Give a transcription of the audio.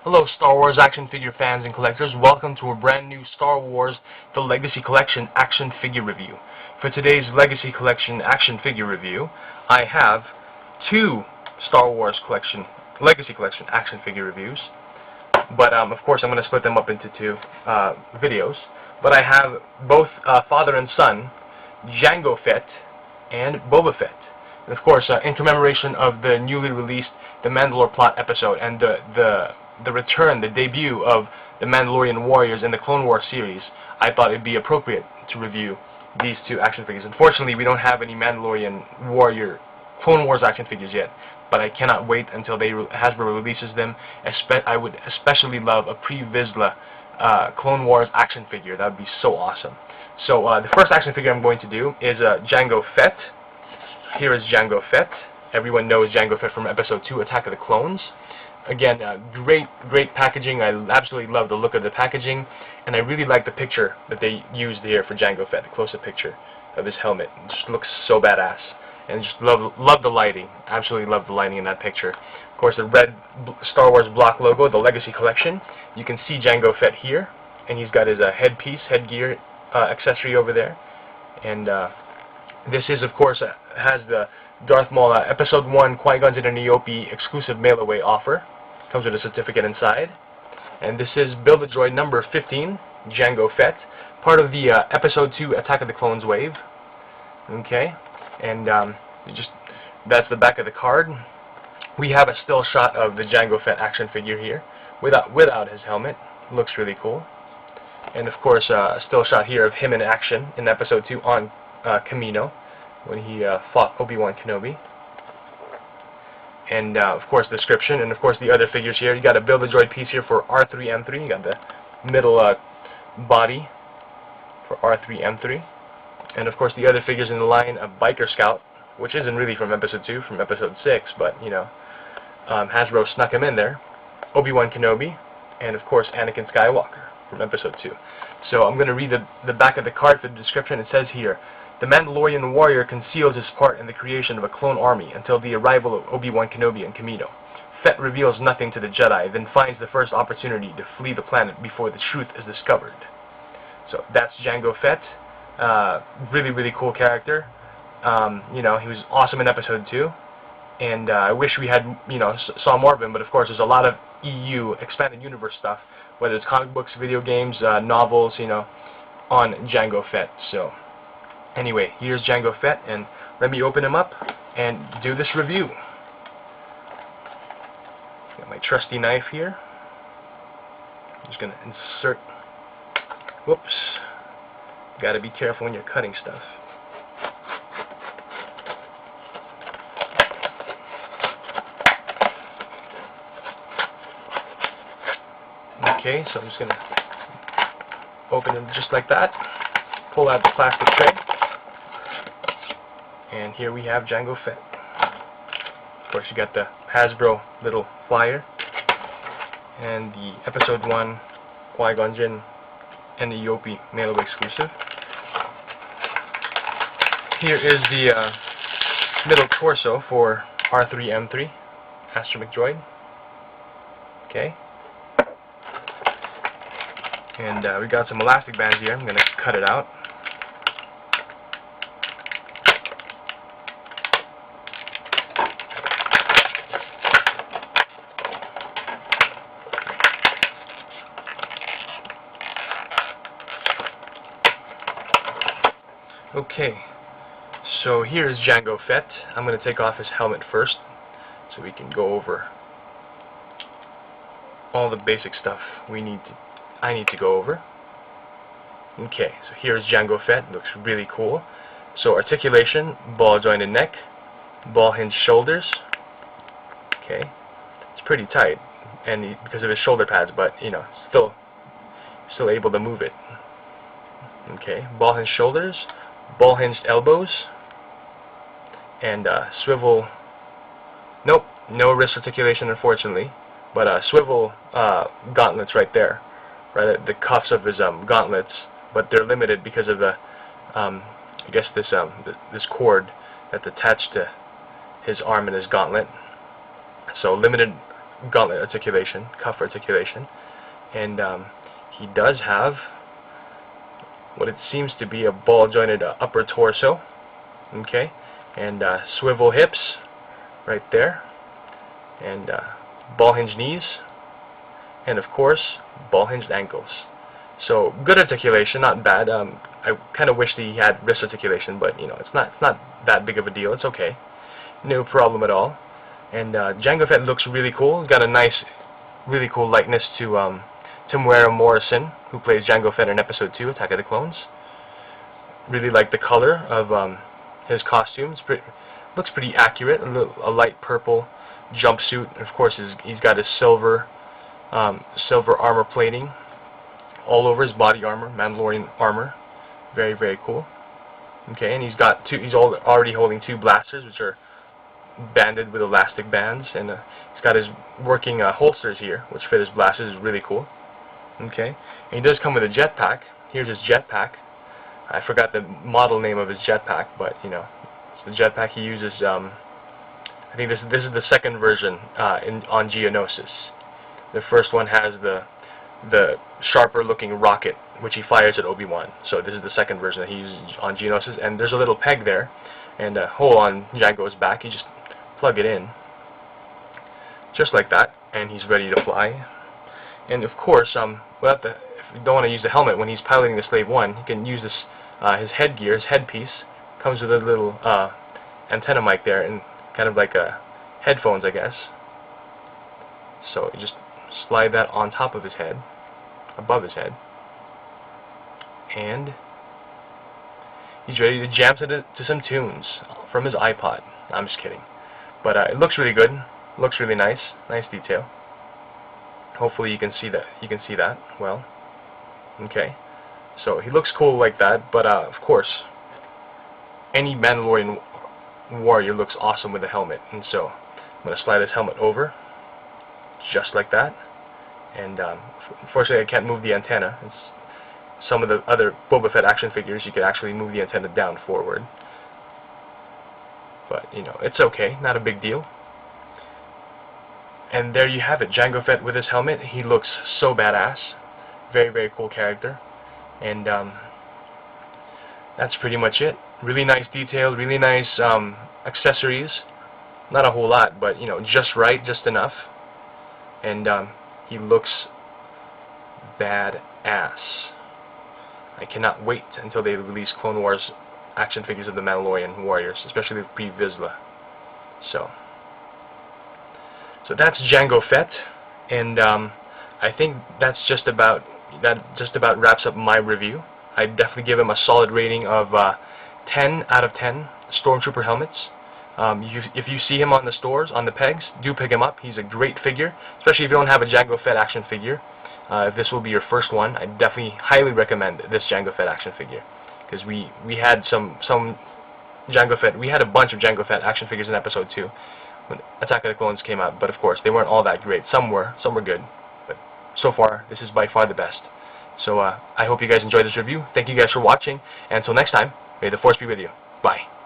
Hello Star Wars action figure fans and collectors, welcome to a brand new Star Wars The Legacy Collection action figure review. For today's Legacy Collection action figure review, I have two Star Wars Legacy Collection action figure reviews, but of course I'm going to split them up into two videos. But I have both father and son, Jango Fett and Boba Fett. And of course, in commemoration of the newly released The Mandalore Plot episode and the return, the debut of the Mandalorian warriors in the Clone Wars series, I thought it'd be appropriate to review these two action figures. Unfortunately, we don't have any Mandalorian warrior Clone Wars action figures yet, but I cannot wait until Hasbro releases them. I would especially love a pre-Vizsla Clone Wars action figure. That would be so awesome. So the first action figure I'm going to do is Jango Fett. Here is Jango Fett. Everyone knows Jango Fett from Episode 2, Attack of the Clones. Again, great packaging. I absolutely love the look of the packaging, and I really like the picture that they used here for Jango Fett, the close-up picture of his helmet. It just looks so badass, and just love the lighting. Absolutely love the lighting in that picture. Of course, the red Star Wars block logo, the Legacy Collection. You can see Jango Fett here, and he's got his headgear accessory over there, and this is, of course, has the Darth Maul Episode 1 Qui-Gon Jinn and Niobe exclusive mail-away offer. Comes with a certificate inside. And this is Build-A-Droid number 15, Jango Fett, part of the Episode 2 Attack of the Clones wave. Okay, and that's the back of the card. We have a still shot of the Jango Fett action figure here, without his helmet. Looks really cool. And of course, a still shot here of him in action in Episode 2 on Kamino, when he fought Obi-Wan Kenobi. And of course the description, and of course the other figures here. You got a Build-A-Droid piece here for R3-M3. You got the middle body for R3-M3. And of course the other figures in the line, a Biker Scout, which isn't really from Episode 2, from Episode 6, but you know, Hasbro snuck him in there. Obi-Wan Kenobi, and of course Anakin Skywalker from Episode 2. So I'm going to read the back of the card for the description. It says here, the Mandalorian warrior conceals his part in the creation of a clone army until the arrival of Obi-Wan Kenobi and Kamino. Fett reveals nothing to the Jedi, then finds the first opportunity to flee the planet before the truth is discovered. So that's Jango Fett. Really cool character. You know, he was awesome in Episode 2, and I wish we had, you know, saw more of him. But of course, there's a lot of EU expanded universe stuff, whether it's comic books, video games, novels, you know, on Jango Fett. So anyway, here's Jango Fett, and let me open him up and do this review. Got my trusty knife here. I'm just going to insert. Whoops. Got to be careful when you're cutting stuff. Okay, so I'm just going to open him just like that. Pull out the plastic tray. And here we have Jango Fett. Of course, you got the Hasbro little flyer and the Episode 1 Qui-Gon Jinn and the Niobe mail-away exclusive. Here is the middle torso for R3-M3, Astromech Droid. Okay. And we got some elastic bands here. I'm going to cut it out. Okay, so here's Jango Fett. I'm going to take off his helmet first so we can go over all the basic stuff I need to go over. Okay, so here's Jango Fett. Looks really cool. So articulation, ball jointed neck, ball hinged shoulders. Okay, it's pretty tight, and because of his shoulder pads, but you know, still able to move it. Okay, ball hinged shoulders, ball hinged elbows, and swivel. Nope, no wrist articulation unfortunately, but swivel gauntlets right there, right at the cuffs of his gauntlets, but they're limited because of the I guess this cord that's attached to his arm and his gauntlet. So limited gauntlet articulation, cuff articulation, and he does have what it seems to be a ball-jointed upper torso, okay, and swivel hips right there, and ball-hinged knees, and of course ball-hinged ankles. So good articulation, not bad. I kind of wish that he had wrist articulation, but you know, it's not that big of a deal. It's okay, no problem at all. And Jango Fett looks really cool. Got a nice, really cool likeness to Temuera Morrison, who plays Jango Fett in Episode 2, Attack of the Clones. Really like the color of his costumes. Looks pretty accurate. A light purple jumpsuit. And of course, he's got his silver armor plating all over his body armor, Mandalorian armor. Very, very cool. Okay, and he's already holding 2 blasters, which are banded with elastic bands, and he's got his working holsters here, which fit his blasters. Is really cool. Okay, and he does come with a jetpack. Here's his jetpack. I forgot the model name of his jetpack, but you know, it's the jetpack he uses. I think this is the second version on Geonosis. The first one has the sharper looking rocket, which he fires at Obi-Wan. So this is the second version that he uses on Geonosis, and there's a little peg there and a hole on Jango's back. You just plug it in, just like that, and he's ready to fly. And of course, if you don't want to use the helmet when he's piloting the Slave 1, he can use this his headgear, his headpiece. Comes with a little antenna mic there, and kind of like headphones, I guess. So you just slide that on top of his head, above his head, and he's ready to jam to some tunes from his iPod. I'm just kidding, but it looks really good. Looks really nice. Nice detail. Hopefully you can see that. You can see that well. Okay, so he looks cool like that. But of course, any Mandalorian warrior looks awesome with a helmet. And so I'm going to slide his helmet over, just like that. And unfortunately, I can't move the antenna. Some of the other Boba Fett action figures, you could actually move the antenna down forward. But you know, it's okay. Not a big deal. And there you have it, Jango Fett with his helmet. He looks so badass. Very, very cool character. And that's pretty much it. Really nice detail, really nice accessories. Not a whole lot, but you know, just right, just enough. And he looks badass. I cannot wait until they release Clone Wars action figures of the Mandalorian warriors, especially the pre-Vizsla. So that's Jango Fett, and I think that just about wraps up my review. I'd definitely give him a solid rating of 10 out of 10 Stormtrooper helmets. If you see him on the stores, on the pegs, do pick him up. He's a great figure, especially if you don't have a Jango Fett action figure. If this will be your first one, I definitely highly recommend this Jango Fett action figure, because we had some Jango Fett. We had a bunch of Jango Fett action figures in Episode 2 when Attack of the Clones came out, but of course they weren't all that great. Some were good, but so far this is by far the best. So I hope you guys enjoyed this review. Thank you guys for watching, and until next time, may the Force be with you. Bye.